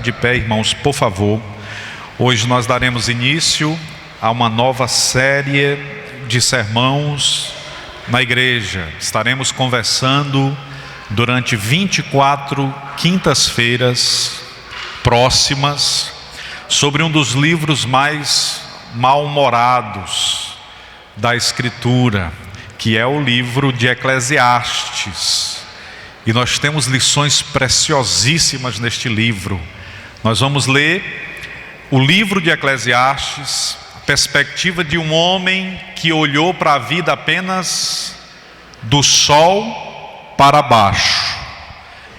De pé, irmãos, por favor. Hoje nós daremos início a uma nova série de sermãos na igreja. Estaremos conversando durante 24 quintas-feiras próximas sobre um dos livros mais mal-humorados da Escritura, que é o livro de Eclesiastes. E nós temos lições preciosíssimas neste livro. Nós vamos ler o livro de Eclesiastes, a perspectiva de um homem que olhou para a vida apenas do sol para baixo.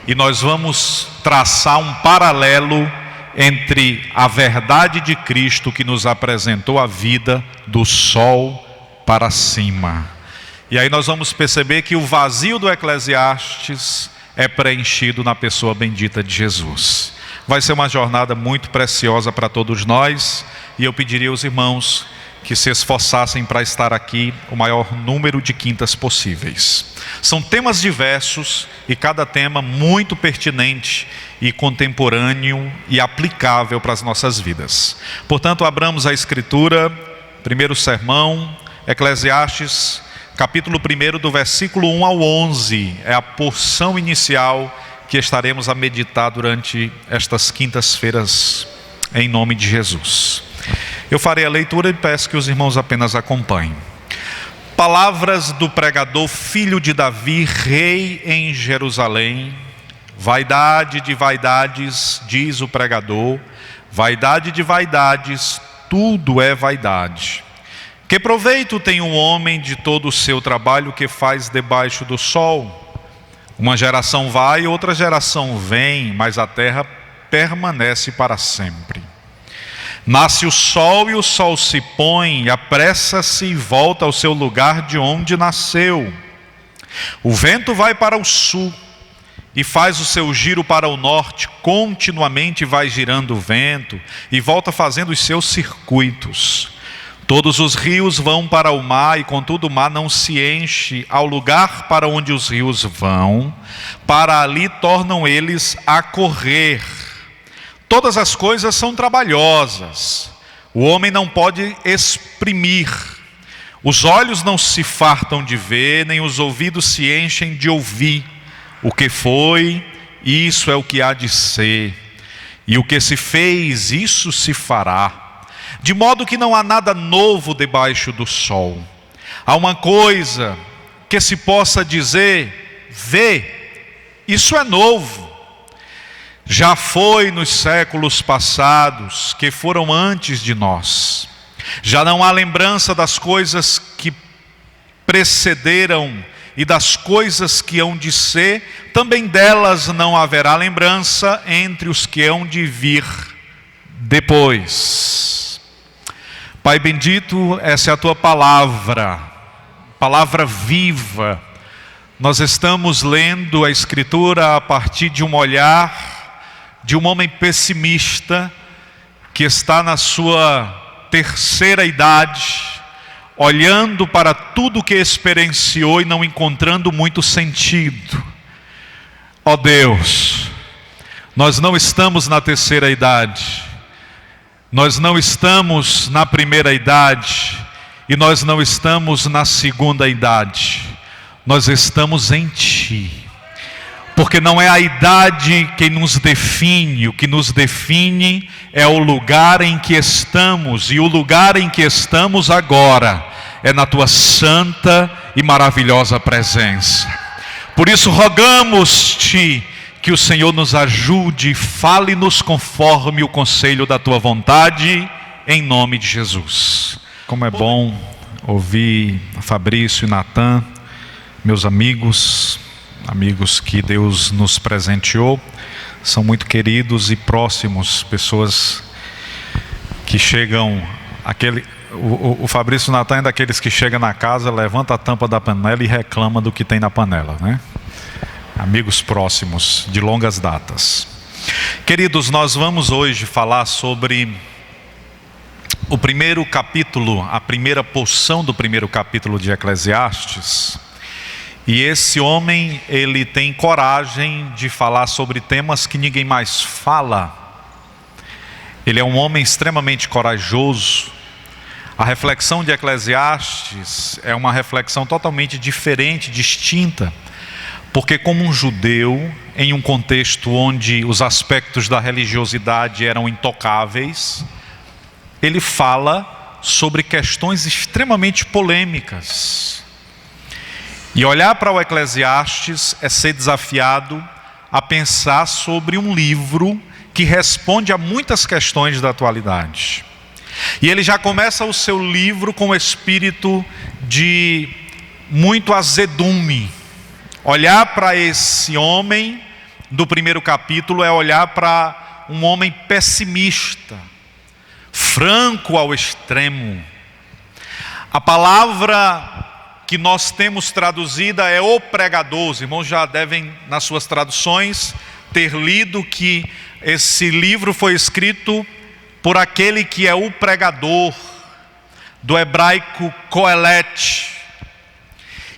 E nós vamos traçar um paralelo entre a verdade de Cristo que nos apresentou a vida do sol para cima. E aí nós vamos perceber que o vazio do Eclesiastes é preenchido na pessoa bendita de Jesus. Vai ser uma jornada muito preciosa para todos nós, e eu pediria aos irmãos que se esforçassem para estar aqui o maior número de quintas possíveis. São temas diversos e cada tema muito pertinente e contemporâneo e aplicável para as nossas vidas. Portanto, abramos a Escritura, primeiro sermão, Eclesiastes, capítulo 1, do versículo 1 ao 11, é a porção inicial que estaremos a meditar durante estas quintas-feiras, em nome de Jesus. Eu farei a leitura e peço que os irmãos apenas acompanhem. Palavras do pregador, filho de Davi, rei em Jerusalém. Vaidade de vaidades, diz o pregador, vaidade de vaidades, tudo é vaidade. Que proveito tem um homem de todo o seu trabalho que faz debaixo do sol? Uma geração vai, outra geração vem, mas a terra permanece para sempre. Nasce o sol e o sol se põe, apressa-se e volta ao seu lugar de onde nasceu. O vento vai para o sul e faz o seu giro para o norte, continuamente vai girando o vento e volta fazendo os seus circuitos. Todos os rios vão para o mar, e contudo o mar não se enche ao lugar para onde os rios vão, para ali tornam eles a correr. Todas as coisas são trabalhosas, o homem não pode exprimir. Os olhos não se fartam de ver, nem os ouvidos se enchem de ouvir. O que foi, isso é o que há de ser, e o que se fez, isso se fará. De modo que não há nada novo debaixo do sol. Há uma coisa que se possa dizer: vê, isso é novo. Já foi nos séculos passados, que foram antes de nós. Já não há lembrança das coisas que precederam e das coisas que hão de ser, também delas não haverá lembrança entre os que hão de vir depois. Pai bendito, essa é a Tua palavra, palavra viva. Nós estamos lendo a Escritura a partir de um olhar de um homem pessimista que está na sua terceira idade, olhando para tudo que experienciou e não encontrando muito sentido. Ó Deus, nós não estamos na terceira idade. Nós não estamos na primeira idade e nós não estamos na segunda idade. Nós estamos em Ti. Porque não é a idade que nos define, o que nos define é o lugar em que estamos. E o lugar em que estamos agora é na Tua santa e maravilhosa presença. Por isso rogamos-Te que o Senhor nos ajude, fale-nos conforme o conselho da Tua vontade, em nome de Jesus. Como é bom ouvir Fabrício e Natan, meus amigos que Deus nos presenteou, são muito queridos e próximos, pessoas que chegam, o Fabrício e o Natan é daqueles que chegam na casa, levanta a tampa da panela e reclama do que tem na panela, né? Amigos próximos, de longas datas. Queridos, nós vamos hoje falar sobre o primeiro capítulo, a primeira porção do primeiro capítulo de Eclesiastes. E esse homem, ele tem coragem de falar sobre temas que ninguém mais fala Ele é um homem extremamente corajoso. A reflexão de Eclesiastes é uma reflexão totalmente diferente, distinta, porque como um judeu, em um contexto onde os aspectos da religiosidade eram intocáveis, ele fala sobre questões extremamente polêmicas. E olhar para o Eclesiastes é ser desafiado a pensar sobre um livro que responde a muitas questões da atualidade. E ele já começa o seu livro com o espírito de muito azedume. Olhar para esse homem do primeiro capítulo é olhar para um homem pessimista, franco ao extremo. A palavra que nós temos traduzida é o pregador. Os irmãos já devem, nas suas traduções, ter lido que esse livro foi escrito por aquele que é o pregador, do hebraico Coelet.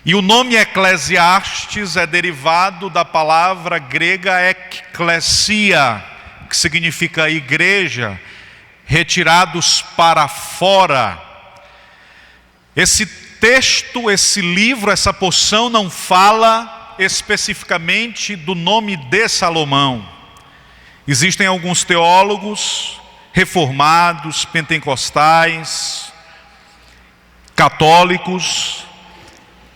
E o nome Eclesiastes é derivado da palavra grega ekklesia, que significa igreja, retirados para fora. Esse texto, esse livro, essa porção não fala especificamente do nome de Salomão. Existem alguns teólogos reformados, pentecostais, católicos,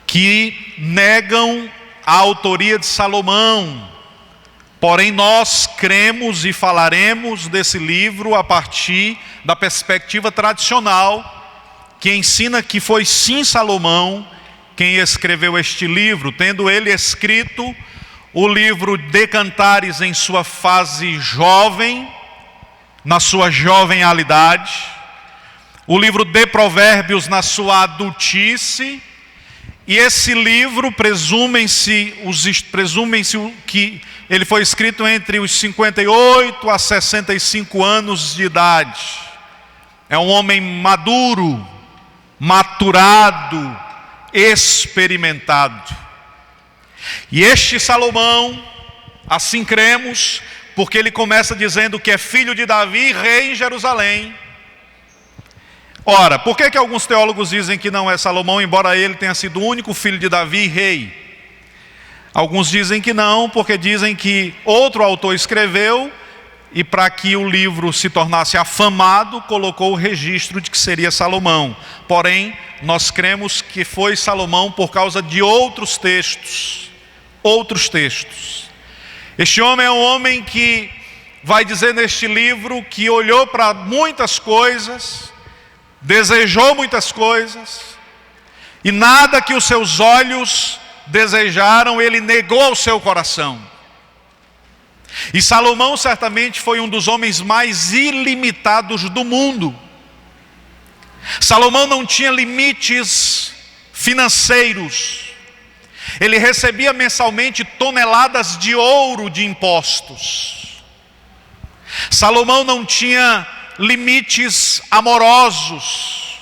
que negam a autoria de Salomão. Porém, nós cremos e falaremos desse livro a partir da perspectiva tradicional, que ensina que foi sim Salomão quem escreveu este livro, tendo ele escrito o livro de Cantares em sua fase jovem, na sua jovenalidade, o livro de Provérbios na sua adultice, e esse livro presumem-se que ele foi escrito entre os 58 a 65 anos de idade. É um homem maduro, maturado, experimentado. E este Salomão, assim cremos, porque ele começa dizendo que é filho de Davi, rei em Jerusalém. Ora, por que alguns teólogos dizem que não é Salomão, embora ele tenha sido o único filho de Davi e rei? Alguns dizem que não, porque dizem que outro autor escreveu, e para que o livro se tornasse afamado, colocou o registro de que seria Salomão. Porém, nós cremos que foi Salomão por causa de outros textos. Este homem é um homem que vai dizer neste livro que olhou para muitas coisas, desejou muitas coisas, e nada que os seus olhos desejaram, ele negou ao seu coração. E Salomão certamente foi um dos homens mais ilimitados do mundo. Salomão não tinha limites financeiros. Ele recebia mensalmente toneladas de ouro de impostos. Salomão não tinha limites amorosos.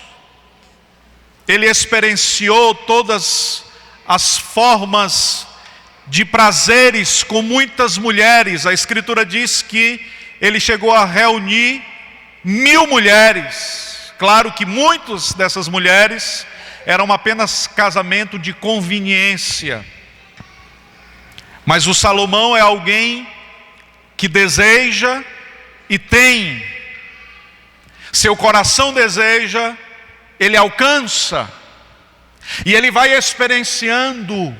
Ele experienciou todas as formas de prazeres com muitas mulheres. A Escritura diz que ele chegou a reunir 1000 mulheres. Claro que muitas dessas mulheres eram apenas casamento de conveniência. Mas o Salomão é alguém que deseja e tem. Seu coração deseja, ele alcança. E ele vai experienciando.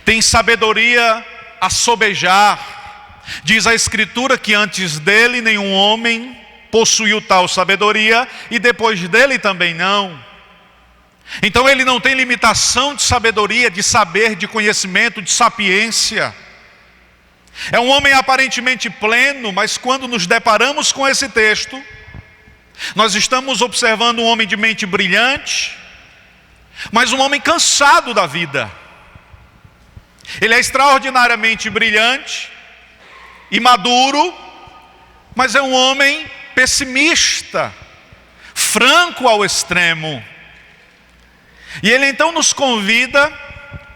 Tem sabedoria a sobejar. Diz a Escritura que antes dele nenhum homem possuiu tal sabedoria, e depois dele também não. Então ele não tem limitação de sabedoria, de saber, de conhecimento, de sapiência. É um homem aparentemente pleno, mas quando nos deparamos com esse texto, nós estamos observando um homem de mente brilhante, mas um homem cansado da vida. Ele é extraordinariamente brilhante e maduro, mas é um homem pessimista, franco ao extremo. E ele então nos convida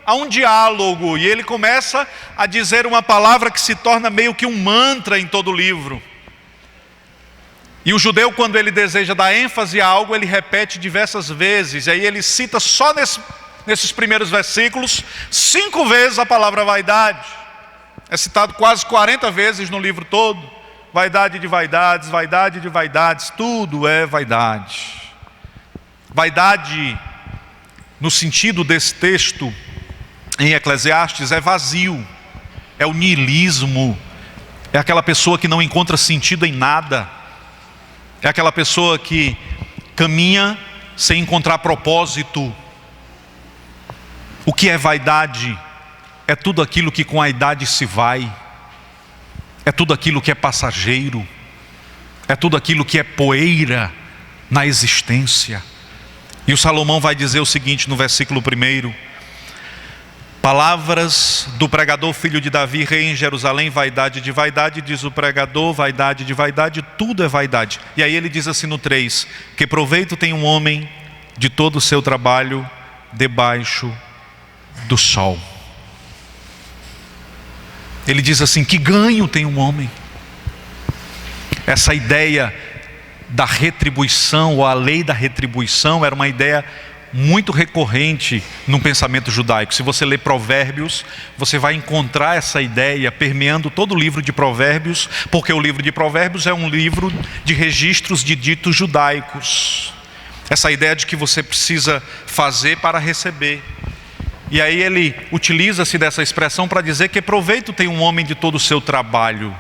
a um diálogo, e ele começa a dizer uma palavra que se torna meio que um mantra em todo o livro. E o judeu, quando ele deseja dar ênfase a algo, ele repete diversas vezes. E aí ele cita só nesses primeiros versículos 5 vezes a palavra vaidade. É citado quase 40 vezes no livro todo. Vaidade de vaidades, tudo é vaidade. Vaidade, no sentido desse texto em Eclesiastes, é vazio, é o niilismo, é aquela pessoa que não encontra sentido em nada, é aquela pessoa que caminha sem encontrar propósito. O que é vaidade? É tudo aquilo que com a idade se vai, é tudo aquilo que é passageiro, é tudo aquilo que é poeira na existência. E o Salomão vai dizer o seguinte no versículo 1: palavras do pregador filho de Davi, rei em Jerusalém, vaidade de vaidade, diz o pregador, vaidade de vaidade, tudo é vaidade. E aí ele diz assim no 3: que proveito tem um homem de todo o seu trabalho debaixo do sol. Ele diz assim: que ganho tem um homem? Essa ideia da retribuição, ou a lei da retribuição, era uma ideia muito recorrente no pensamento judaico. Se você ler Provérbios, você vai encontrar essa ideia permeando todo o livro de Provérbios, porque o livro de Provérbios é um livro de registros de ditos judaicos. Essa ideia de que você precisa fazer para receber. E aí ele utiliza-se dessa expressão para dizer que proveito tem um homem de todo o seu trabalho.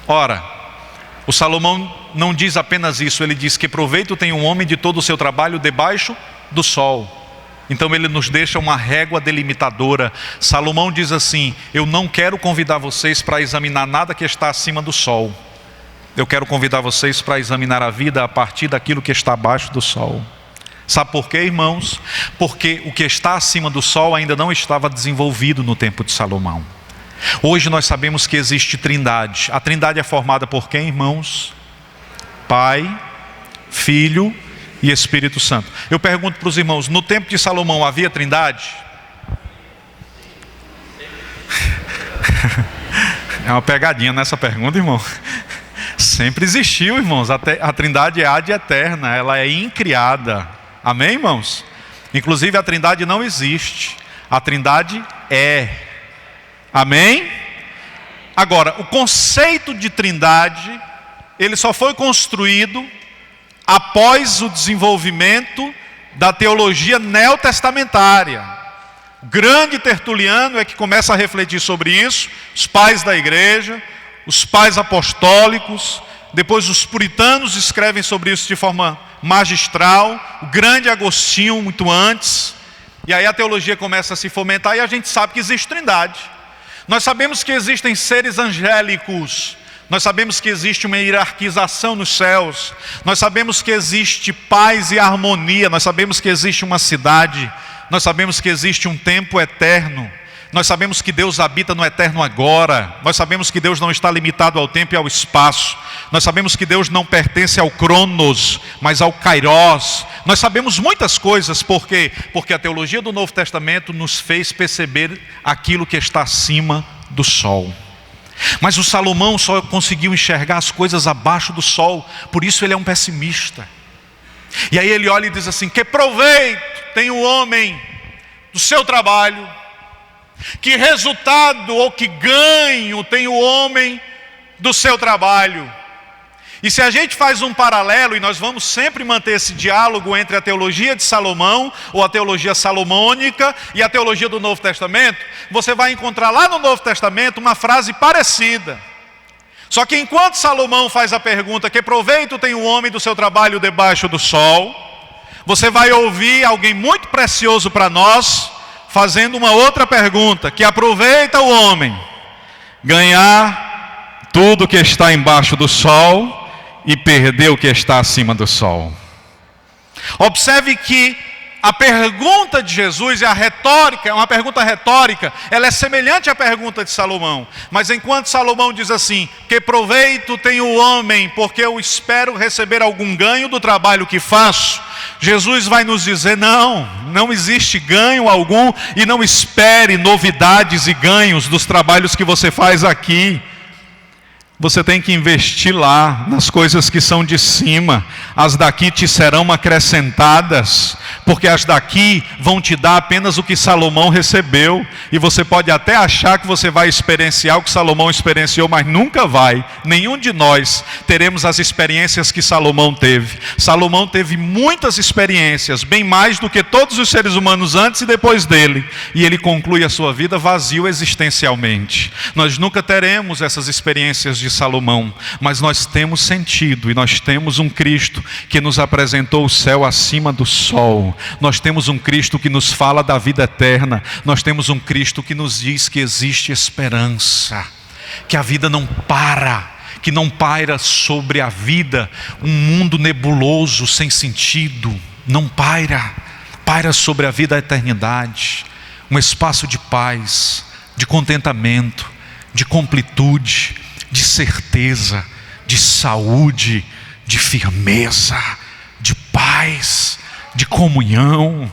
Ora, o Salomão não diz apenas isso, ele diz que proveito tem um homem de todo o seu trabalho debaixo do sol. Então ele nos deixa uma régua delimitadora. Salomão diz assim: eu não quero convidar vocês para examinar nada que está acima do sol. Eu quero convidar vocês para examinar a vida a partir daquilo que está abaixo do sol. Sabe por quê, irmãos? Porque o que está acima do sol ainda não estava desenvolvido no tempo de Salomão. Hoje nós sabemos que existe trindade. A trindade é formada por quem, irmãos? Pai, Filho e Espírito Santo. Eu pergunto para os irmãos: no tempo de Salomão havia trindade? É uma pegadinha nessa pergunta, irmão. Sempre existiu, irmãos. A trindade é ad eterna, ela é incriada. Amém, irmãos? Inclusive a trindade não existe, a trindade é. Amém? Agora, o conceito de trindade, ele só foi construído após o desenvolvimento da teologia neotestamentária. O grande Tertuliano é que começa a refletir sobre isso, os pais da igreja, os pais apostólicos, depois os puritanos escrevem sobre isso de forma magistral, o grande Agostinho muito antes, e aí a teologia começa a se fomentar e a gente sabe que existe trindade. Nós sabemos que existem seres angélicos, nós sabemos que existe uma hierarquização nos céus, nós sabemos que existe paz e harmonia, nós sabemos que existe uma cidade, nós sabemos que existe um tempo eterno, nós sabemos que Deus habita no eterno agora, nós sabemos que Deus não está limitado ao tempo e ao espaço, nós sabemos que Deus não pertence ao Cronos, mas ao Kairos. Nós sabemos muitas coisas, por quê? Porque a teologia do Novo Testamento nos fez perceber aquilo que está acima do sol. Mas o Salomão só conseguiu enxergar as coisas abaixo do sol, por isso ele é um pessimista. E aí ele olha e diz assim: que proveito tem o homem do seu trabalho, que resultado ou que ganho tem o homem do seu trabalho. E se a gente faz um paralelo, e nós vamos sempre manter esse diálogo entre a teologia de Salomão, ou a teologia salomônica, e a teologia do Novo Testamento, você vai encontrar lá no Novo Testamento uma frase parecida. Só que enquanto Salomão faz a pergunta: que proveito tem o homem do seu trabalho debaixo do sol, você vai ouvir alguém muito precioso para nós, fazendo uma outra pergunta: que aproveita o homem ganhar tudo que está embaixo do sol e perder o que está acima do sol. Observe que a pergunta de Jesus é a retórica, é uma pergunta retórica, ela é semelhante à pergunta de Salomão. Mas enquanto Salomão diz assim: que proveito tem o homem, porque eu espero receber algum ganho do trabalho que faço, Jesus vai nos dizer: não existe ganho algum, e não espere novidades e ganhos dos trabalhos que você faz aqui. Você tem que investir lá, nas coisas que são de cima. As daqui te serão acrescentadas, porque as daqui vão te dar apenas o que Salomão recebeu. E você pode até achar que você vai experienciar o que Salomão experienciou, mas nunca vai. Nenhum de nós teremos as experiências que Salomão teve. Salomão teve muitas experiências, bem mais do que todos os seres humanos antes e depois dele. E ele conclui a sua vida vazio existencialmente. Nós nunca teremos essas experiências de Salomão, mas nós temos sentido e nós temos um Cristo que nos apresentou o céu acima do sol. Nós temos um Cristo que nos fala da vida eterna. Nós temos um Cristo que nos diz que existe esperança, que a vida não para, que não paira sobre a vida um mundo nebuloso, sem sentido. Não paira sobre a vida a eternidade, um espaço de paz, de contentamento, de completude, de certeza, de saúde, de firmeza, de paz, de comunhão.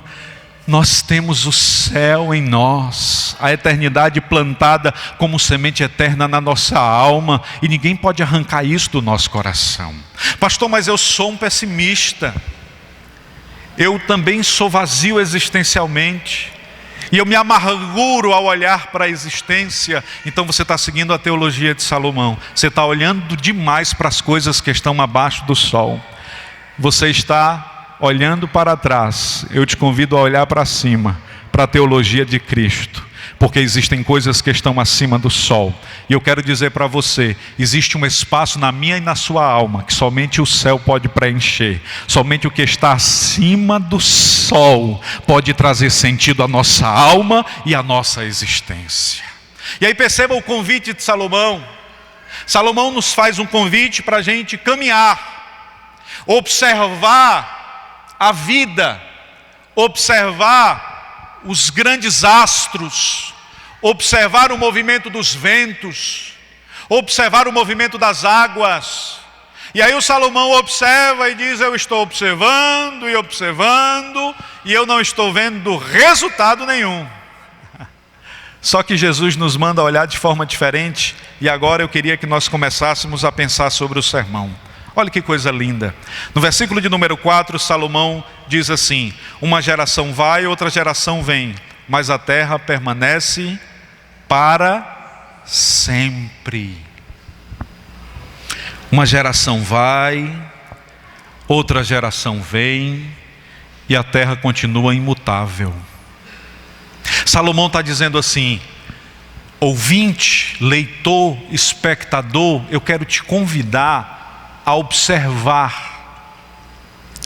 Nós temos o céu em nós, a eternidade plantada como semente eterna na nossa alma, e ninguém pode arrancar isso do nosso coração. Pastor, mas eu sou um pessimista, eu também sou vazio existencialmente, e eu me amarguro ao olhar para a existência. Então você está seguindo a teologia de Salomão. Você está olhando demais para as coisas que estão abaixo do sol. Você está olhando para trás. Eu te convido a olhar para cima, para a teologia de Cristo. Porque existem coisas que estão acima do sol. E eu quero dizer para você, existe um espaço na minha e na sua alma que somente o céu pode preencher. Somente o que está acima do sol pode trazer sentido à nossa alma e à nossa existência. E aí perceba o convite de Salomão. Salomão nos faz um convite para a gente caminhar, observar a vida, observar os grandes astros, observar o movimento dos ventos, observar o movimento das águas. E aí o Salomão observa e diz: eu estou observando e observando, e eu não estou vendo resultado nenhum. Só que Jesus nos manda olhar de forma diferente, e agora eu queria que nós começássemos a pensar sobre o sermão. Olha que coisa linda. No versículo de número 4, Salomão diz assim: uma geração vai, outra geração vem, mas a terra permanece para sempre. Uma geração vai, outra geração vem, e a terra continua imutável. Salomão está dizendo assim: ouvinte, leitor, espectador, eu quero te convidar a observar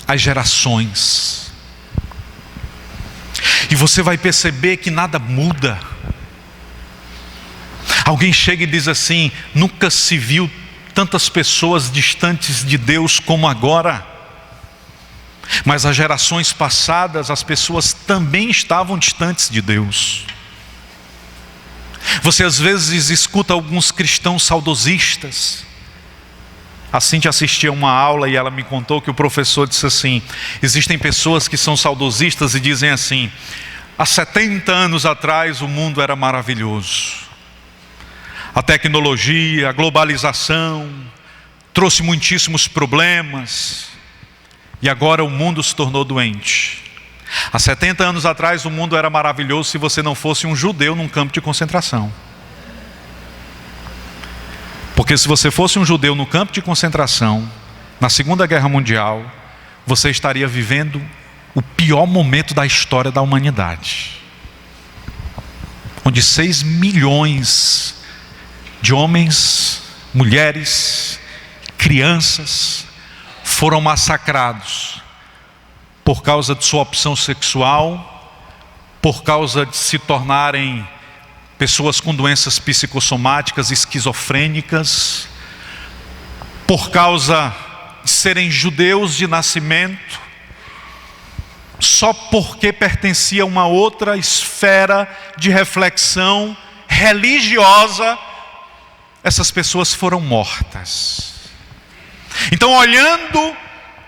as gerações, e você vai perceber que nada muda. Alguém chega e diz assim: nunca se viu tantas pessoas distantes de Deus como agora. Mas as gerações passadas, as pessoas também estavam distantes de Deus. Você às vezes escuta alguns cristãos saudosistas. A Cintia assistia a uma aula e ela me contou que o professor disse assim: existem pessoas que são saudosistas e dizem assim: há 70 anos atrás o mundo era maravilhoso. A tecnologia, a globalização trouxe muitíssimos problemas, e agora o mundo se tornou doente. Há 70 anos atrás o mundo era maravilhoso se você não fosse um judeu num campo de concentração. Porque se você fosse um judeu no campo de concentração, na Segunda Guerra Mundial, você estaria vivendo o pior momento da história da humanidade, onde 6 milhões de homens, mulheres, crianças foram massacrados por causa de sua opção sexual, por causa de se tornarem pessoas com doenças psicossomáticas, esquizofrênicas, por causa de serem judeus de nascimento, só porque pertencia a uma outra esfera de reflexão religiosa, essas pessoas foram mortas. Então, olhando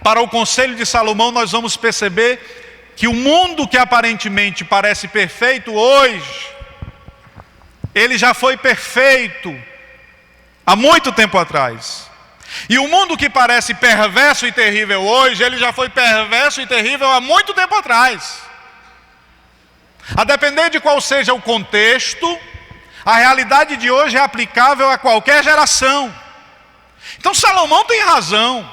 para o conselho de Salomão, nós vamos perceber que o mundo que aparentemente parece perfeito hoje, ele já foi perfeito há muito tempo atrás. E o mundo que parece perverso e terrível hoje, ele já foi perverso e terrível há muito tempo atrás. A depender de qual seja o contexto, a realidade de hoje é aplicável a qualquer geração. Então Salomão tem razão.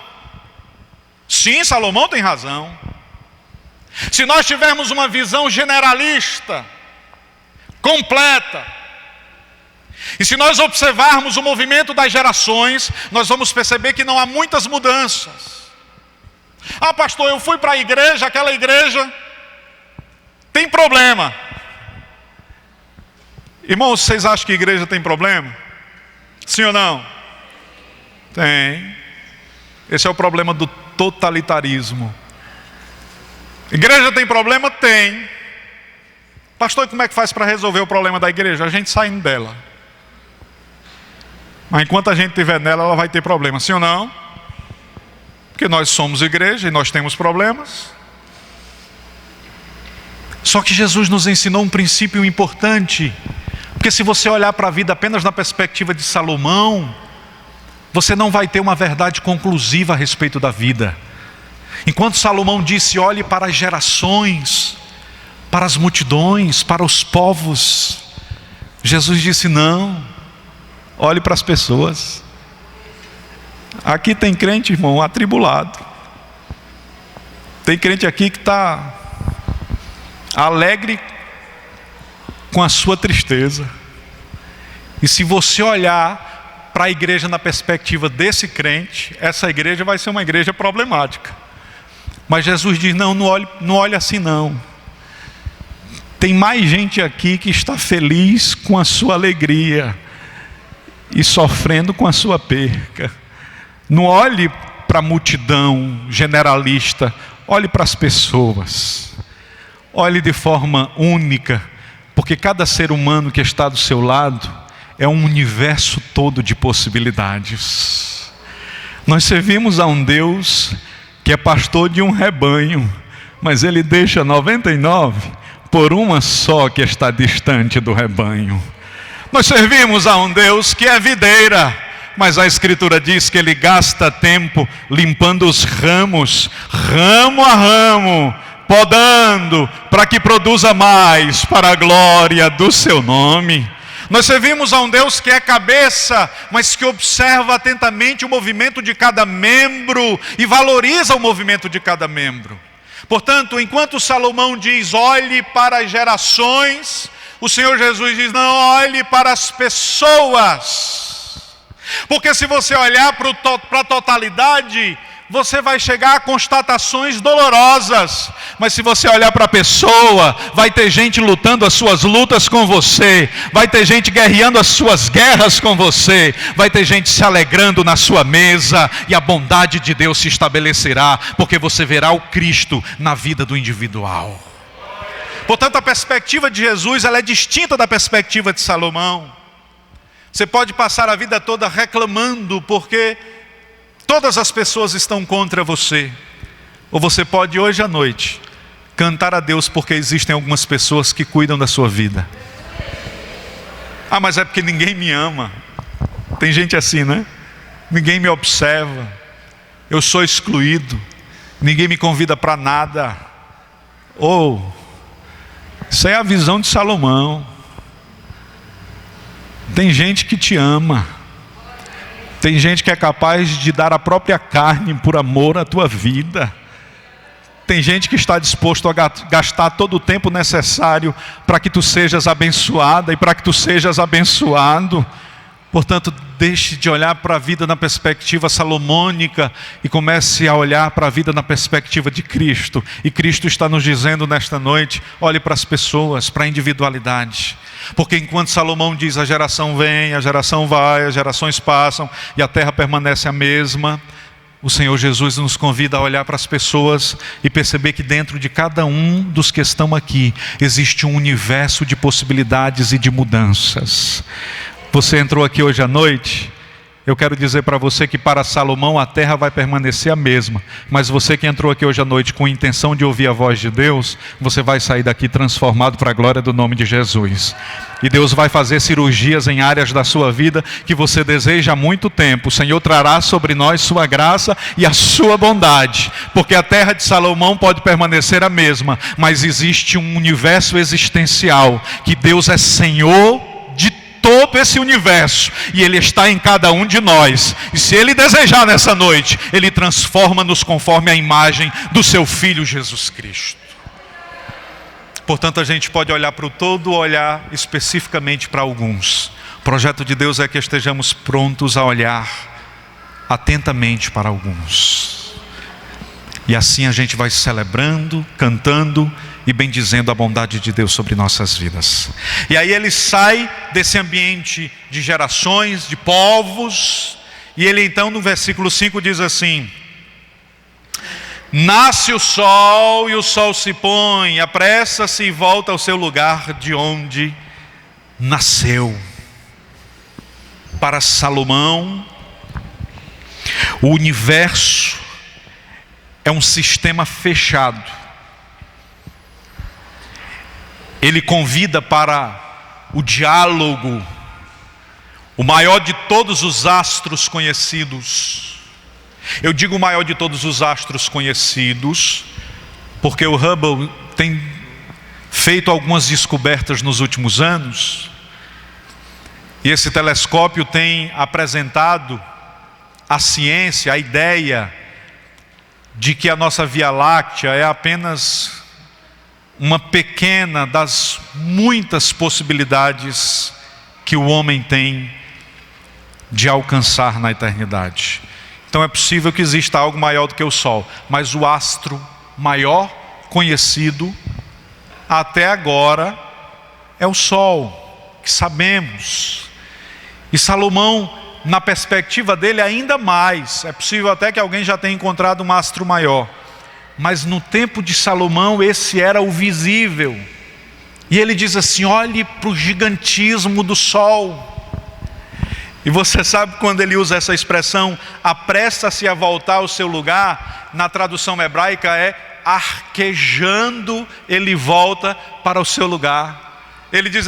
Sim, Salomão tem razão. Se nós tivermos uma visão generalista, completa, e se nós observarmos o movimento das gerações, nós vamos perceber que não há muitas mudanças. Ah, pastor, eu fui para a igreja, aquela igreja tem problema. Irmãos, vocês acham que a igreja tem problema? Sim ou não? Tem. Esse é o problema do totalitarismo. Igreja tem problema? Tem. Pastor, e como é que faz para resolver o problema da igreja? A gente saindo dela. Mas enquanto a gente estiver nela, ela vai ter problema. Sim ou não? Porque nós somos igreja e nós temos problemas. Só que Jesus nos ensinou um princípio importante. Porque se você olhar para a vida apenas na perspectiva de Salomão, você não vai ter uma verdade conclusiva a respeito da vida. Enquanto Salomão disse, olhe para as gerações, para as multidões, para os povos, Jesus disse, não, olhe para as pessoas. Aqui tem crente, irmão, atribulado. Tem crente aqui que está alegre com a sua tristeza. E se você olhar para a igreja na perspectiva desse crente, essa igreja vai ser uma igreja problemática. Mas Jesus diz, não olhe assim não. Tem mais gente aqui que está feliz com a sua alegria e sofrendo com a sua perca. Não olhe para a multidão generalista, olhe para as pessoas. Olhe de forma única, porque cada ser humano que está do seu lado é um universo todo de possibilidades. Nós servimos a um Deus que é pastor de um rebanho, mas Ele deixa 99 por uma só que está distante do rebanho. Nós servimos a um Deus que é videira, mas a Escritura diz que Ele gasta tempo limpando os ramos, ramo a ramo, podando, para que produza mais para a glória do seu nome. Nós servimos a um Deus que é cabeça, mas que observa atentamente o movimento de cada membro e valoriza o movimento de cada membro. Portanto, enquanto Salomão diz, olhe para as gerações, o Senhor Jesus diz, não, olhe para as pessoas. Porque se você olhar para a totalidade, você vai chegar a constatações dolorosas. Mas se você olhar para a pessoa, vai ter gente lutando as suas lutas com você, vai ter gente guerreando as suas guerras com você, vai ter gente se alegrando na sua mesa, e a bondade de Deus se estabelecerá, porque você verá o Cristo na vida do individual. Portanto, a perspectiva de Jesus, ela é distinta da perspectiva de Salomão. Você pode passar a vida toda reclamando porque todas as pessoas estão contra você. Ou você pode hoje à noite cantar a Deus porque existem algumas pessoas que cuidam da sua vida. Ah, mas é porque ninguém me ama. Tem gente assim, né? Ninguém me observa. Eu sou excluído. Ninguém me convida para nada. Ou, isso é a visão de Salomão. Tem gente que te ama. Tem gente que é capaz de dar a própria carne por amor à tua vida. Tem gente que está disposto a gastar todo o tempo necessário para que tu sejas abençoada e para que tu sejas abençoado. Portanto, deixe de olhar para a vida na perspectiva salomônica e comece a olhar para a vida na perspectiva de Cristo. E Cristo está nos dizendo nesta noite, olhe para as pessoas, para a individualidade. Porque enquanto Salomão diz, a geração vem, a geração vai, as gerações passam e a terra permanece a mesma, o Senhor Jesus nos convida a olhar para as pessoas e perceber que dentro de cada um dos que estão aqui existe um universo de possibilidades e de mudanças. Você entrou aqui hoje à noite eu quero dizer para você que para Salomão a terra vai permanecer a mesma, mas você que entrou aqui hoje à noite com a intenção de ouvir a voz de Deus, você vai sair daqui transformado para a glória do nome de Jesus. E Deus vai fazer cirurgias em áreas da sua vida que você deseja há muito tempo. O Senhor trará sobre nós sua graça e a sua bondade, porque a terra de Salomão pode permanecer a mesma, mas existe um universo existencial, que Deus é Senhor de todo esse universo, e Ele está em cada um de nós, e se Ele desejar nessa noite, Ele transforma-nos conforme a imagem do seu Filho Jesus Cristo. Portanto, a gente pode olhar para o todo, olhar especificamente para alguns. O projeto de Deus é que estejamos prontos a olhar atentamente para alguns, e assim a gente vai celebrando, cantando e bendizendo a bondade de Deus sobre nossas vidas. E aí ele sai desse ambiente de gerações, de povos, e ele então no versículo 5 diz assim: nasce o sol e o sol se põe, apressa-se e volta ao seu lugar de onde nasceu. Para Salomão, o universo é um sistema fechado. Ele convida para o diálogo o maior de todos os astros conhecidos. Eu digo o maior de todos os astros conhecidos, porque o Hubble tem feito algumas descobertas nos últimos anos, e esse telescópio tem apresentado à ciência a ideia de que a nossa Via Láctea é apenas uma pequena das muitas possibilidades que o homem tem de alcançar na eternidade. Então é possível que exista algo maior do que o Sol, mas o astro maior conhecido até agora é o Sol, que sabemos. E Salomão, na perspectiva dele, ainda mais. É possível até que alguém já tenha encontrado um astro maior, mas no tempo de Salomão esse era o visível. E ele diz assim: olhe para o gigantismo do sol. E você sabe quando ele usa essa expressão, apressa-se a voltar ao seu lugar, na tradução hebraica é arquejando, ele volta para o seu lugar. Ele diz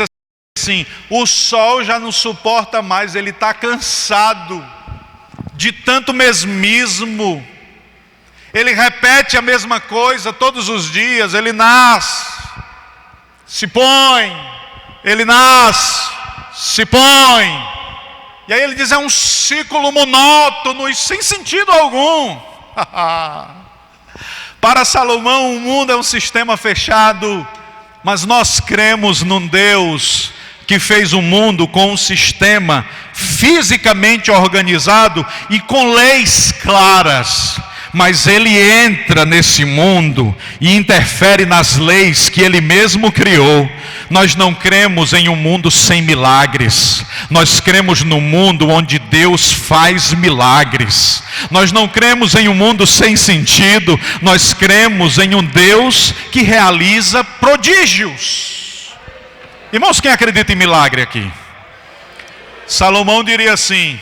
assim: o sol já não suporta mais, ele está cansado de tanto mesmismo. Ele repete a mesma coisa todos os dias. Ele nasce, se põe, ele nasce, se põe. E aí ele diz: é um ciclo monótono e sem sentido algum. Para Salomão o mundo é um sistema fechado, mas nós cremos num Deus que fez o mundo com um sistema fisicamente organizado e com leis claras. Mas Ele entra nesse mundo e interfere nas leis que Ele mesmo criou. Nós não cremos em um mundo sem milagres. Nós cremos no mundo onde Deus faz milagres. Nós não cremos em um mundo sem sentido. Nós cremos em um Deus que realiza prodígios. Irmãos, quem acredita em milagre aqui? Salomão diria assim: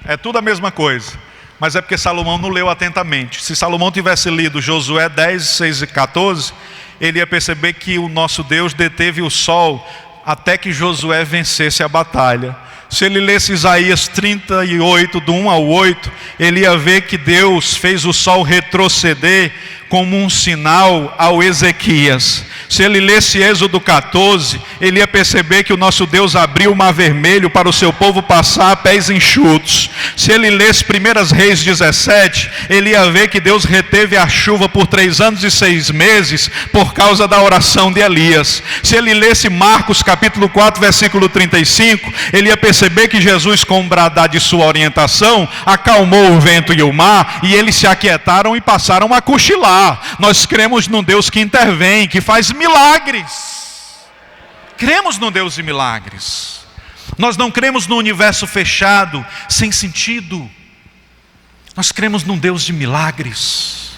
é tudo a mesma coisa. Mas é porque Salomão não leu atentamente. Se Salomão tivesse lido Josué 10, 6 e 14, ele ia perceber que o nosso Deus deteve o sol até que Josué vencesse a batalha. Se ele lesse Isaías 38, do 1 ao 8, ele ia ver que Deus fez o sol retroceder como um sinal ao Ezequias. Se ele lesse Êxodo 14, ele ia perceber que o nosso Deus abriu o mar vermelho para o seu povo passar a pés enxutos. Se ele lesse 1 Reis 17, ele ia ver que Deus reteve a chuva por 3 anos e 6 meses por causa da oração de Elias. Se ele lesse Marcos capítulo 4, versículo 35, ele ia perceber que Jesus, com um bradar de sua orientação, acalmou o vento e o mar, e eles se aquietaram e passaram a cochilar. Nós cremos num Deus que intervém, que faz milagres. Cremos num Deus de milagres. Nós não cremos num universo fechado, sem sentido. Nós cremos num Deus de milagres.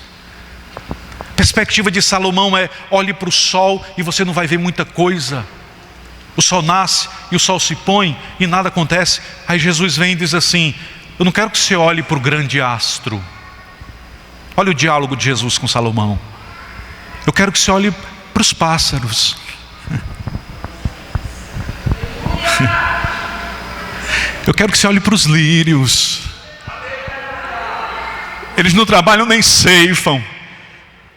A perspectiva de Salomão é: olhe para o sol e você não vai ver muita coisa. O sol nasce e o sol se põe e nada acontece. Aí Jesus vem e diz assim: Eu não quero que você olhe para o grande astro. Olha o diálogo de Jesus com Salomão. Eu quero que você olhe para os pássaros. Eu quero que você olhe para os lírios. Eles não trabalham nem ceifam.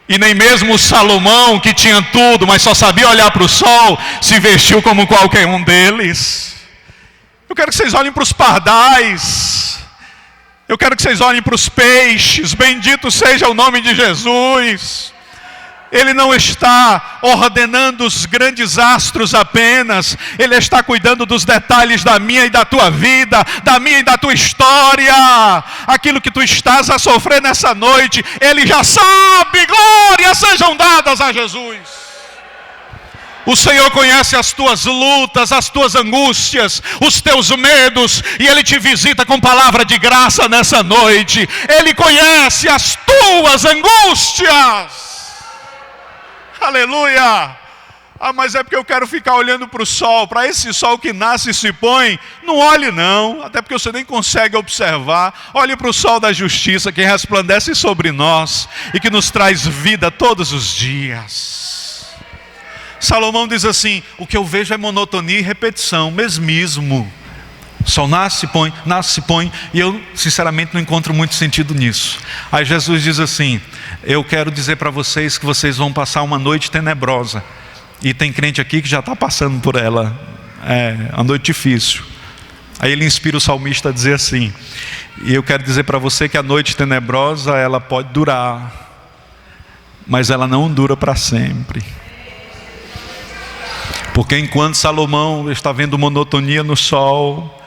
E nem mesmo Salomão, que tinha tudo, mas só sabia olhar para o sol, se vestiu como qualquer um deles. Eu quero que vocês olhem para os pardais. Eu quero que vocês olhem para os peixes. Bendito seja o nome de Jesus. Ele não está ordenando os grandes astros apenas. Ele está cuidando dos detalhes da minha e da tua vida, da minha e da tua história. Aquilo que tu estás a sofrer nessa noite, Ele já sabe. Glórias sejam dadas a Jesus. O Senhor conhece as tuas lutas, as tuas angústias, os teus medos, e Ele te visita com palavra de graça nessa noite. Ele conhece as tuas angústias. Aleluia! Mas é porque eu quero ficar olhando para o sol, para esse sol que nasce e se põe. Não olhe não, até porque você nem consegue observar. Olhe para o sol da justiça que resplandece sobre nós e que nos traz vida todos os dias. Salomão diz assim: o que eu vejo é monotonia e repetição, mesmismo. O sol nasce, se põe, e eu sinceramente não encontro muito sentido nisso. Aí Jesus diz assim: eu quero dizer para vocês que vocês vão passar uma noite tenebrosa. E tem crente aqui que já está passando por ela. É uma noite difícil. Aí ele inspira o salmista a dizer assim: e eu quero dizer para você que a noite tenebrosa, ela pode durar, mas ela não dura para sempre. Porque enquanto Salomão está vendo monotonia no sol,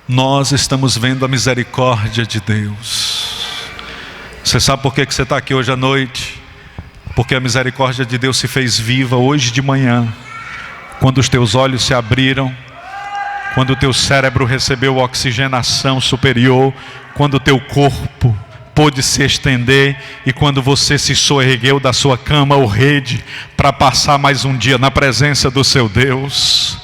nós estamos vendo a misericórdia de Deus. Você sabe por que você está aqui hoje à noite? Porque a misericórdia de Deus se fez viva hoje de manhã, quando os teus olhos se abriram, quando o teu cérebro recebeu oxigenação superior, quando o teu corpo pôde se estender, e quando você se soergueu da sua cama ou rede para passar mais um dia na presença do seu Deus.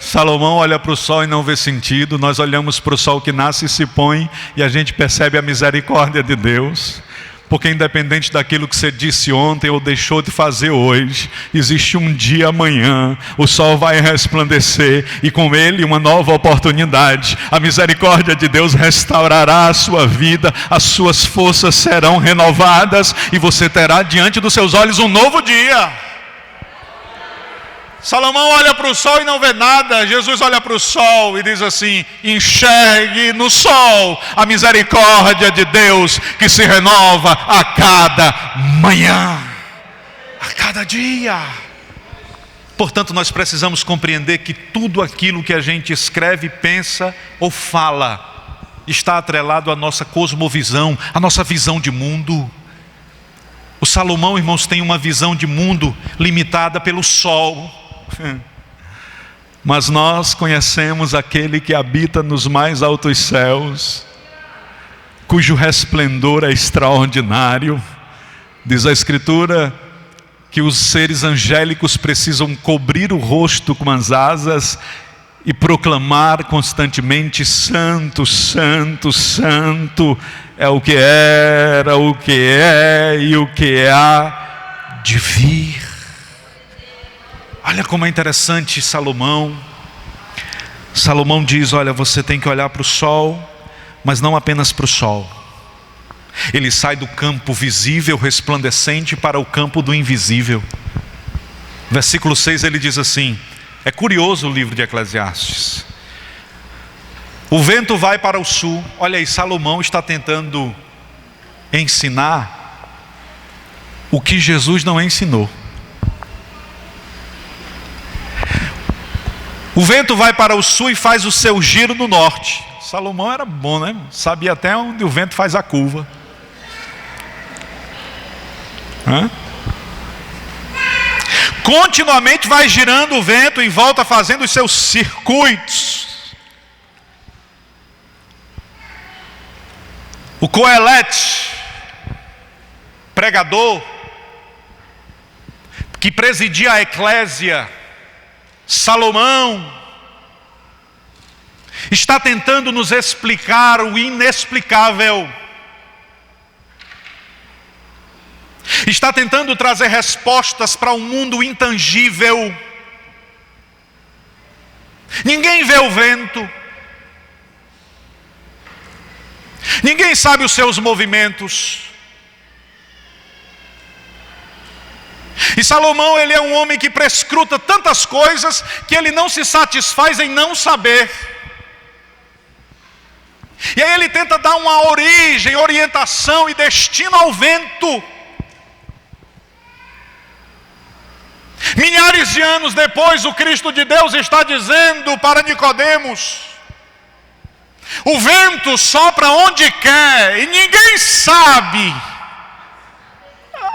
Salomão olha para o sol e não vê sentido. Nós olhamos para o sol que nasce e se põe, e a gente percebe a misericórdia de Deus. Porque independente daquilo que você disse ontem ou deixou de fazer hoje, existe um dia amanhã, o sol vai resplandecer, e com ele uma nova oportunidade. A misericórdia de Deus restaurará a sua vida, as suas forças serão renovadas, e você terá diante dos seus olhos um novo dia. Salomão olha para o sol e não vê nada. Jesus olha para o sol e diz assim: enxergue no sol a misericórdia de Deus, que se renova a cada manhã, a cada dia. Portanto, nós precisamos compreender que tudo aquilo que a gente escreve, pensa ou fala está atrelado à nossa cosmovisão, à nossa visão de mundo. O Salomão, irmãos, tem uma visão de mundo limitada pelo sol. Mas nós conhecemos aquele que habita nos mais altos céus, cujo resplendor é extraordinário. Diz a Escritura que os seres angélicos precisam cobrir o rosto com as asas e proclamar constantemente: Santo, Santo, Santo é o que era, o que é e o que há de vir. Olha como é interessante Salomão. Salomão diz: olha, você tem que olhar para o sol, mas não apenas para o sol. Ele sai do campo visível, resplandecente, para o campo do invisível. Versículo 6 ele diz assim, é curioso o livro de Eclesiastes: o vento vai para o sul. Olha aí, Salomão está tentando ensinar o que Jesus não ensinou. O vento vai para o sul e faz o seu giro no norte. Salomão era bom, né? Sabia até onde o vento faz a curva. Continuamente vai girando o vento em volta, fazendo os seus circuitos. O Coelete, pregador, que presidia a eclésia, Salomão, está tentando nos explicar o inexplicável. Está tentando trazer respostas para um mundo intangível. Ninguém vê o vento. Ninguém sabe os seus movimentos. E Salomão, ele é um homem que prescruta tantas coisas que ele não se satisfaz em não saber. E aí ele tenta dar uma origem, orientação e destino ao vento. Milhares de anos depois, o Cristo de Deus está dizendo para Nicodemos: o vento sopra onde quer e ninguém sabe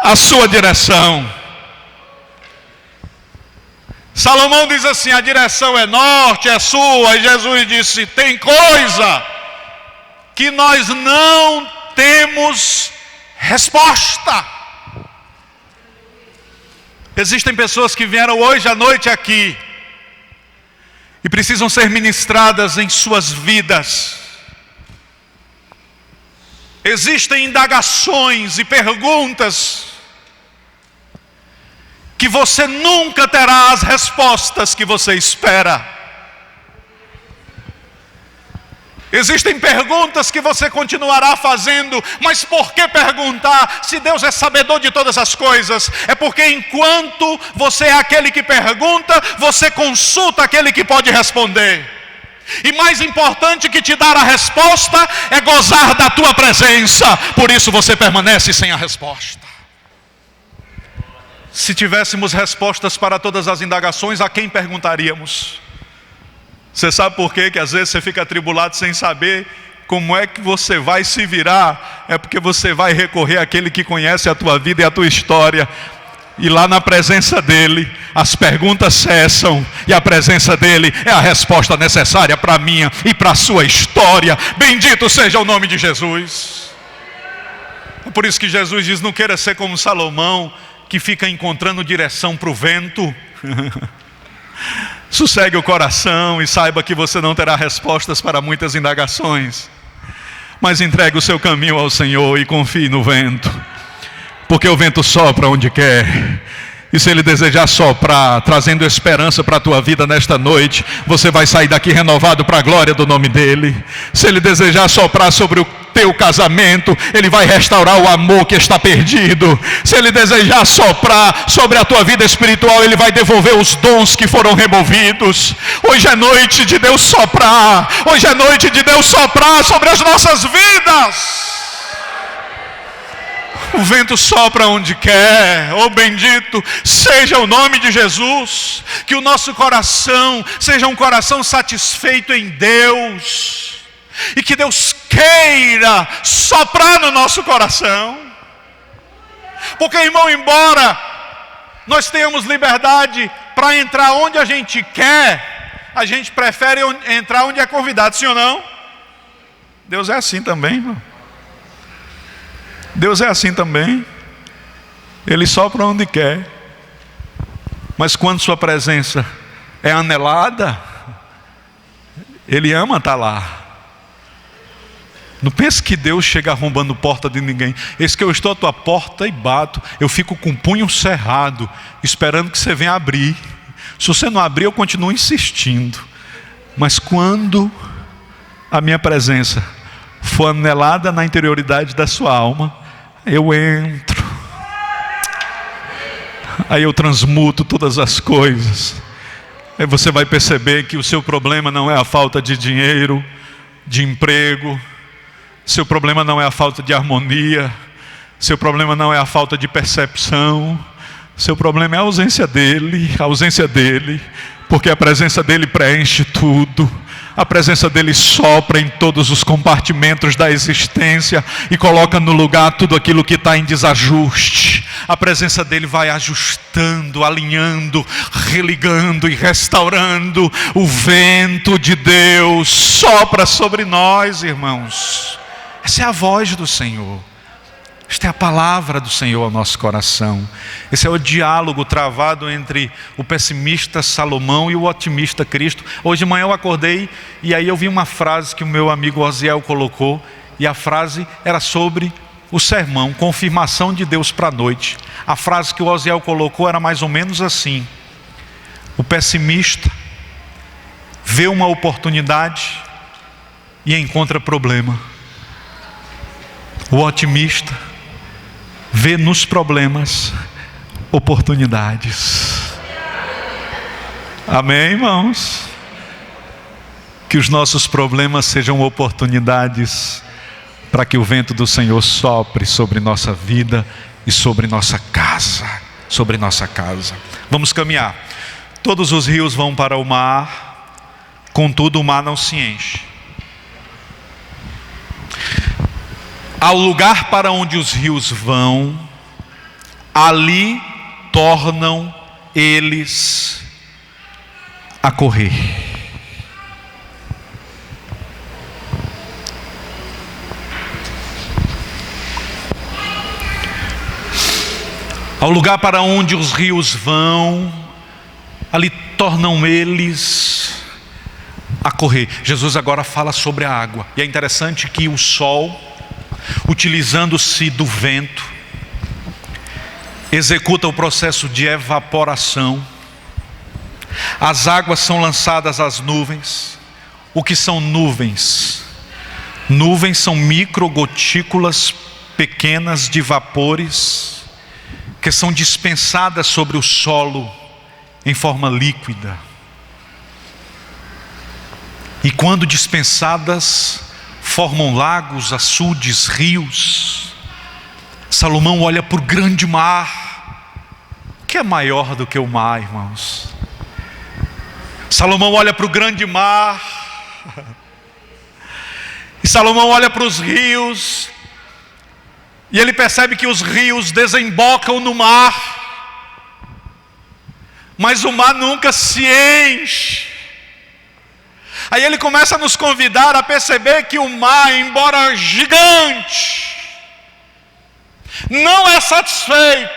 a sua direção. Salomão diz assim: a direção é norte, é sul. E Jesus disse: tem coisa que nós não temos resposta. Existem pessoas que vieram hoje à noite aqui e precisam ser ministradas em suas vidas. Existem indagações e perguntas que você nunca terá as respostas que você espera. Existem perguntas que você continuará fazendo, mas por que perguntar se Deus é sabedor de todas as coisas? É porque enquanto você é aquele que pergunta, você consulta aquele que pode responder. E mais importante que te dar a resposta é gozar da tua presença. Por isso você permanece sem a resposta. Se tivéssemos respostas para todas as indagações, a quem perguntaríamos? Você sabe por quê? Que às vezes você fica atribulado sem saber como é que você vai se virar? É porque você vai recorrer àquele que conhece a tua vida e a tua história. E lá na presença dele, as perguntas cessam. E a presença dele é a resposta necessária para a minha e para a sua história. Bendito seja o nome de Jesus. É por isso que Jesus diz: não queira ser como Salomão, que fica encontrando direção para o vento. Sossegue o coração e saiba que você não terá respostas para muitas indagações, mas entregue o seu caminho ao Senhor e confie no vento, porque o vento sopra onde quer. E se ele desejar soprar, trazendo esperança para a tua vida nesta noite, você vai sair daqui renovado para a glória do nome dele. Se ele desejar soprar sobre o teu casamento, ele vai restaurar o amor que está perdido. Se ele desejar soprar sobre a tua vida espiritual, ele vai devolver os dons que foram removidos. Hoje é noite de Deus soprar. Hoje é noite de Deus soprar sobre as nossas vidas. O vento sopra onde quer. Oh, bendito seja o nome de Jesus. Que o nosso coração seja um coração satisfeito em Deus. E que Deus queira soprar no nosso coração. Porque, irmão, embora nós tenhamos liberdade para entrar onde a gente quer, a gente prefere entrar onde é convidado, sim ou não? Deus é assim também, irmão. Deus é assim também. Ele sopra onde quer. Mas quando sua presença é anelada, Ele ama estar lá. Não pense que Deus chega arrombando porta de ninguém. Eis que eu estou à tua porta e bato. Eu fico com o punho cerrado, esperando que você venha abrir. Se você não abrir, eu continuo insistindo. Mas quando a minha presença for anelada na interioridade da sua alma, eu entro. Aí eu transmuto todas as coisas. Aí você vai perceber que o seu problema não é a falta de dinheiro, de emprego. Seu problema não é a falta de harmonia. Seu problema não é a falta de percepção. Seu problema é a ausência dele, porque a presença dele preenche tudo. A presença dele sopra em todos os compartimentos da existência e coloca no lugar tudo aquilo que está em desajuste. A presença dele vai ajustando, alinhando, religando e restaurando. O vento de Deus sopra sobre nós, irmãos. Essa é a voz do Senhor. Esta é a palavra do Senhor ao nosso coração. Esse é o diálogo travado entre o pessimista Salomão e o otimista Cristo. Hoje de manhã eu acordei e aí eu vi uma frase que o meu amigo Osiel colocou. E a frase era sobre o sermão, confirmação de Deus para a noite. A frase que o Osiel colocou era mais ou menos assim: o pessimista vê uma oportunidade e encontra problema. O otimista vê nos problemas oportunidades. Amém, irmãos? Que os nossos problemas sejam oportunidades para que o vento do Senhor sopre sobre nossa vida e sobre nossa casa. Sobre nossa casa. Vamos caminhar. Todos os rios vão para o mar, contudo o mar não se enche. Ao lugar para onde os rios vão, ali tornam eles a correr. Ao lugar para onde os rios vão, ali tornam eles a correr. Jesus agora fala sobre a água. E é interessante que o sol, utilizando-se do vento, executa o processo de evaporação. As águas são lançadas às nuvens. O que são nuvens? Nuvens são microgotículas pequenas de vapores que são dispensadas sobre o solo em forma líquida. E quando dispensadas, formam lagos, açudes, rios. Salomão olha para o grande mar. O que é maior do que o mar, irmãos? Salomão olha para o grande mar. E Salomão olha para os rios. E ele percebe que os rios desembocam no mar. Mas o mar nunca se enche. Aí ele começa a nos convidar a perceber que o mar, embora gigante, não é satisfeito.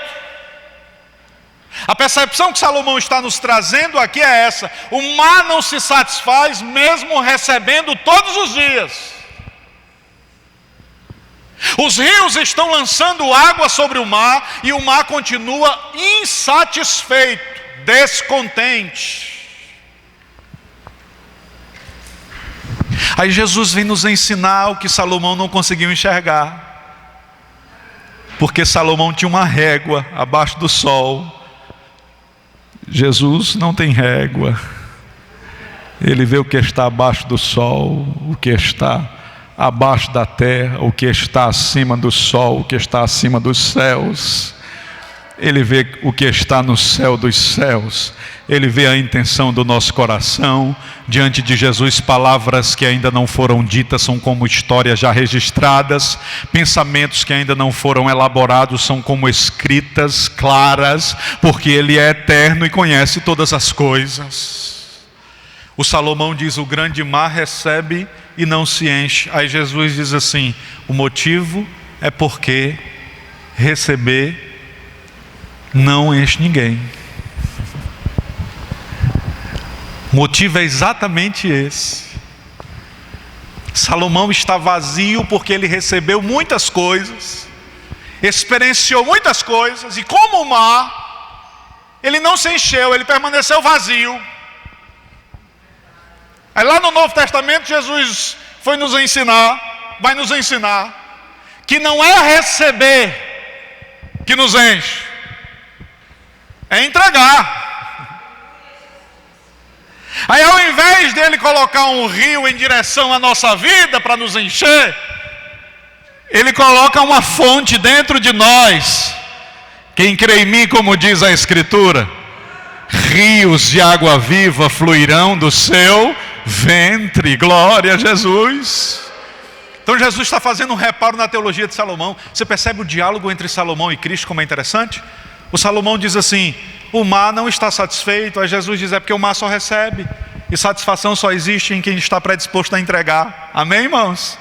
A percepção que Salomão está nos trazendo aqui é essa: o mar não se satisfaz mesmo recebendo todos os dias. Os rios estão lançando água sobre o mar e o mar continua insatisfeito, descontente. Aí Jesus vem nos ensinar o que Salomão não conseguiu enxergar, porque Salomão tinha uma régua abaixo do sol. Jesus não tem régua. Ele vê o que está abaixo do sol, o que está abaixo da terra, o que está acima do sol, o que está acima dos céus. Ele vê o que está no céu dos céus. Ele vê a intenção do nosso coração. Diante de Jesus, palavras que ainda não foram ditas são como histórias já registradas. Pensamentos que ainda não foram elaborados são como escritas claras, porque Ele é eterno e conhece todas as coisas. O Salomão diz: o grande mar recebe e não se enche. Aí Jesus diz assim: o motivo é porque receber não enche ninguém. O motivo é exatamente esse. Salomão está vazio porque ele recebeu muitas coisas, experienciou muitas coisas, e como o mar, ele não se encheu, ele permaneceu vazio. Aí lá no Novo Testamento Jesus vai nos ensinar que não é receber que nos enche, é entregar. Aí ao invés dele colocar um rio em direção à nossa vida para nos encher, ele coloca uma fonte dentro de nós. Quem crê em mim, como diz a Escritura, rios de água viva fluirão do seu ventre. Glória a Jesus. Então Jesus está fazendo um reparo na teologia de Salomão. Você percebe o diálogo entre Salomão e Cristo, como é interessante? O Salomão diz assim: o mar não está satisfeito. Aí Jesus diz: é porque o mar só recebe, e satisfação só existe em quem está predisposto a entregar. Amém, irmãos?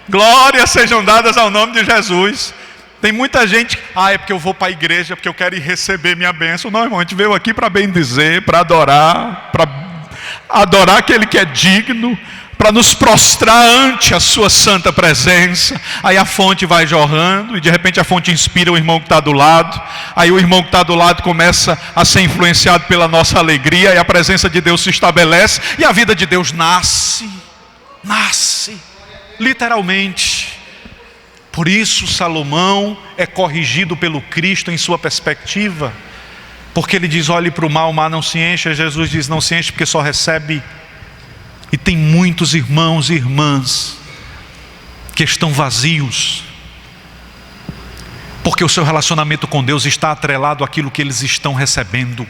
Glórias sejam dadas ao nome de Jesus. Tem muita gente, é porque eu vou para a igreja, porque eu quero ir receber minha bênção. Não, irmão, a gente veio aqui para bendizer, para adorar aquele que é digno, para nos prostrar ante a sua santa presença. Aí a fonte vai jorrando, e de repente a fonte inspira o irmão que está do lado. Aí o irmão que está do lado começa a ser influenciado pela nossa alegria, e a presença de Deus se estabelece, e a vida de Deus nasce, literalmente. Por isso Salomão é corrigido pelo Cristo em sua perspectiva, porque ele diz: olhe para o mar não se enche. Jesus diz: não se enche porque só recebe. E tem muitos irmãos e irmãs que estão vazios, porque o seu relacionamento com Deus está atrelado àquilo que eles estão recebendo,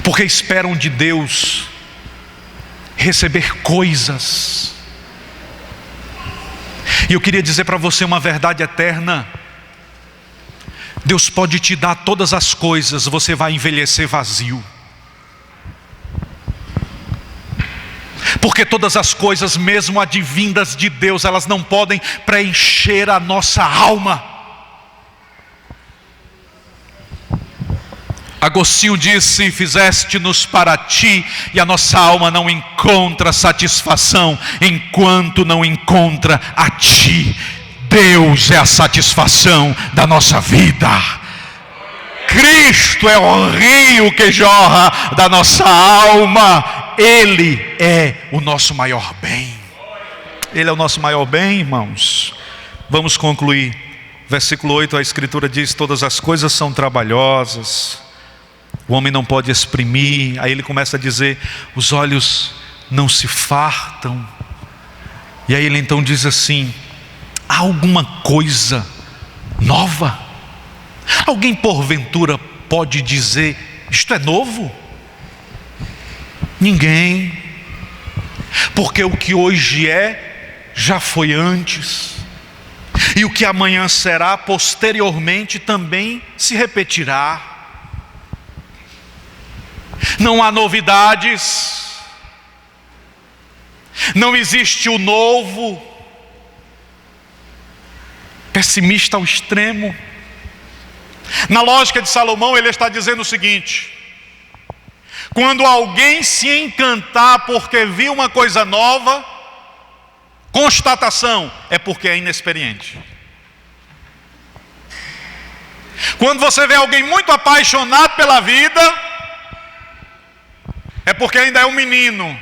porque esperam de Deus receber coisas. E eu queria dizer para você uma verdade eterna: Deus pode te dar todas as coisas, você vai envelhecer vazio. Porque todas as coisas, mesmo advindas de Deus, elas não podem preencher a nossa alma. Agostinho disse: fizeste-nos para ti, e a nossa alma não encontra satisfação enquanto não encontra a ti. Deus é a satisfação da nossa vida. Cristo é o rio que jorra da nossa alma. Ele é o nosso maior bem. Ele é o nosso maior bem, irmãos. Vamos concluir. Versículo 8, a Escritura diz: todas as coisas são trabalhosas, o homem não pode exprimir. Aí ele começa a dizer: os olhos não se fartam. E aí ele então diz assim: há alguma coisa nova? Alguém porventura pode dizer: isto é novo? Ninguém, porque o que hoje é, já foi antes, e o que amanhã será, posteriormente também se repetirá. Não há novidades, não existe o novo. Pessimista ao extremo. Na lógica de Salomão, ele está dizendo o seguinte: quando alguém se encantar porque viu uma coisa nova, constatação, é porque é inexperiente. Quando você vê alguém muito apaixonado pela vida, é porque ainda é um menino.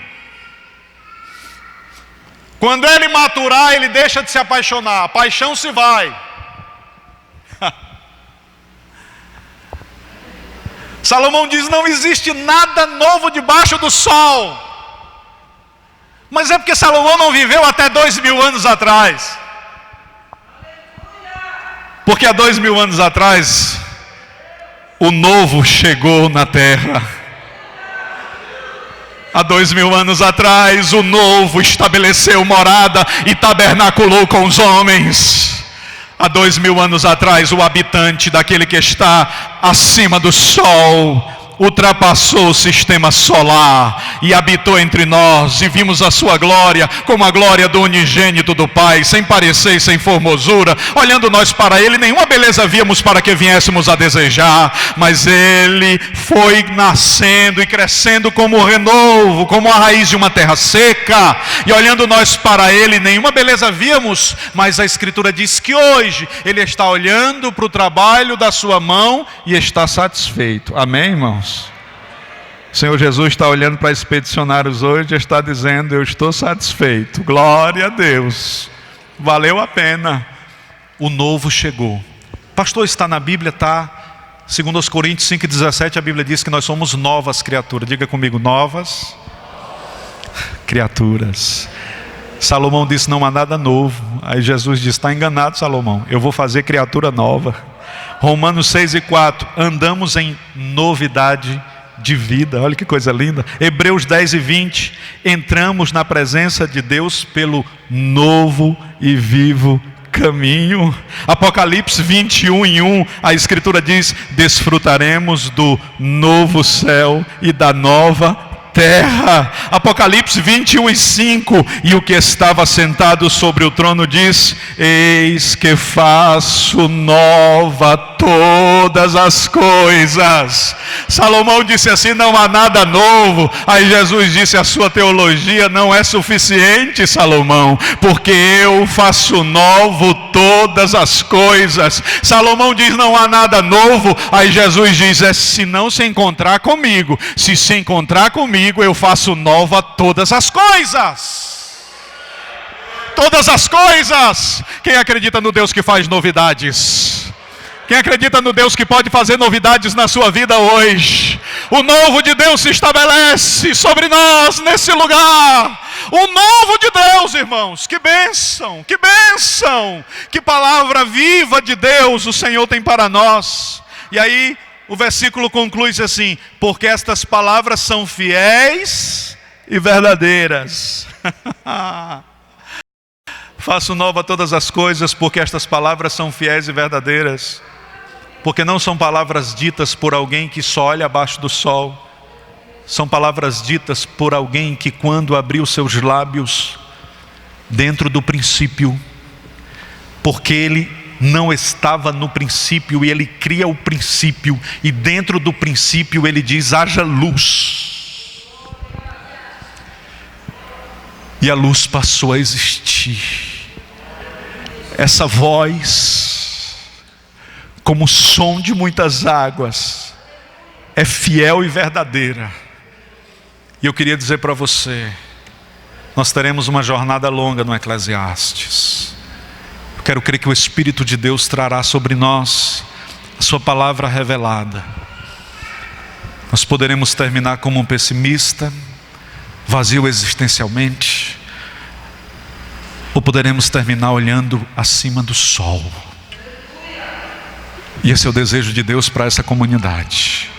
Quando ele maturar, ele deixa de se apaixonar, a paixão se vai. Salomão diz: não existe nada novo debaixo do sol. Mas é porque Salomão não viveu até 2000 anos atrás. Porque há 2000 anos atrás, o novo chegou na terra. Há 2000 anos atrás, o novo estabeleceu morada e tabernaculou com os homens. Há 2000 anos atrás, o habitante daquele que está acima do sol ultrapassou o sistema solar e habitou entre nós, e vimos a sua glória como a glória do unigênito do Pai, sem parecer e sem formosura. Olhando nós para ele, nenhuma beleza víamos para que viéssemos a desejar, mas ele foi nascendo e crescendo como o renovo, como a raiz de uma terra seca. E olhando nós para ele, nenhuma beleza víamos, mas a Escritura diz que hoje ele está olhando para o trabalho da sua mão e está satisfeito. Amém, irmãos? O Senhor Jesus está olhando para expedicionários hoje e está dizendo: eu estou satisfeito. Glória a Deus, valeu a pena. O novo chegou. Pastor, está na Bíblia? Está. Segundo os Coríntios 5,17, a Bíblia diz que nós somos novas criaturas. Diga comigo: novas criaturas. Salomão disse: não há nada novo. Aí Jesus disse: está enganado, Salomão, eu vou fazer criatura nova. Romanos 6,4, andamos em novidade de vida. Olha que coisa linda. Hebreus 10:20, entramos na presença de Deus pelo novo e vivo caminho. Apocalipse 21:1, a Escritura diz: desfrutaremos do novo céu e da nova terra. Apocalipse 21:5. E o que estava sentado sobre o trono diz: eis que faço nova todas as coisas. Salomão disse assim: não há nada novo. Aí Jesus disse: a sua teologia não é suficiente, Salomão, porque eu faço novo todas as coisas. Salomão diz: não há nada novo. Aí Jesus diz: se não se encontrar comigo, se encontrar comigo, eu faço nova todas as coisas. Todas as coisas. Quem acredita no Deus que faz novidades? Quem acredita no Deus que pode fazer novidades na sua vida hoje? O novo de Deus se estabelece sobre nós nesse lugar. O novo de Deus, irmãos. Que bênção, que bênção. Que palavra viva de Deus o Senhor tem para nós. E aí o versículo conclui assim: porque estas palavras são fiéis e verdadeiras. Faço nova todas as coisas, porque estas palavras são fiéis e verdadeiras. Porque não são palavras ditas por alguém que só olha abaixo do sol. São palavras ditas por alguém que, quando abriu seus lábios, dentro do princípio, porque ele não estava no princípio e ele cria o princípio, e dentro do princípio ele diz: haja luz. E a luz passou a existir. Essa voz, como o som de muitas águas, é fiel e verdadeira. E eu queria dizer para você, nós teremos uma jornada longa no Eclesiastes. Eu quero crer que o Espírito de Deus trará sobre nós a sua palavra revelada. Nós poderemos terminar como um pessimista, vazio existencialmente, ou poderemos terminar olhando acima do sol. E esse é o desejo de Deus para essa comunidade.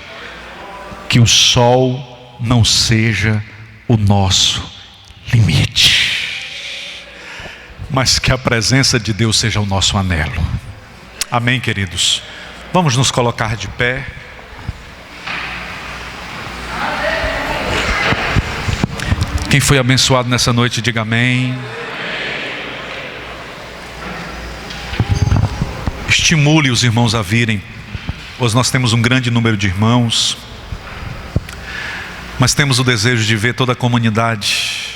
Que o sol não seja o nosso limite, mas que a presença de Deus seja o nosso anelo. Amém, queridos? Vamos nos colocar de pé. Quem foi abençoado nessa noite, diga amém. Estimule os irmãos a virem. Hoje nós temos um grande número de irmãos, mas temos o desejo de ver toda a comunidade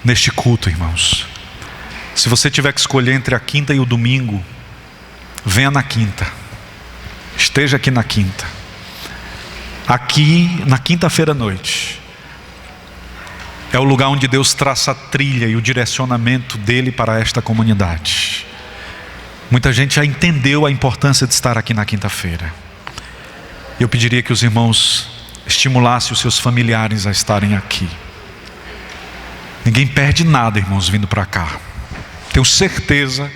neste culto, irmãos. Se você tiver que escolher entre a quinta e o domingo, venha na quinta. Esteja aqui na quinta. Aqui na quinta-feira à noite é o lugar onde Deus traça a trilha e o direcionamento dele para esta comunidade. Muita gente já entendeu a importância de estar aqui na quinta-feira. Eu pediria que os irmãos estimulassem os seus familiares a estarem aqui. Ninguém perde nada, irmãos, vindo para cá. Tenho certeza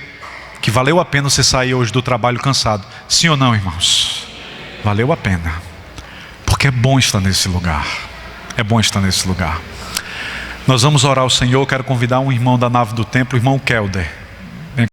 que valeu a pena você sair hoje do trabalho cansado. Sim ou não, irmãos? Valeu a pena. Porque é bom estar nesse lugar. É bom estar nesse lugar. Nós vamos orar ao Senhor. Eu quero convidar um irmão da nave do templo, o irmão Kelder.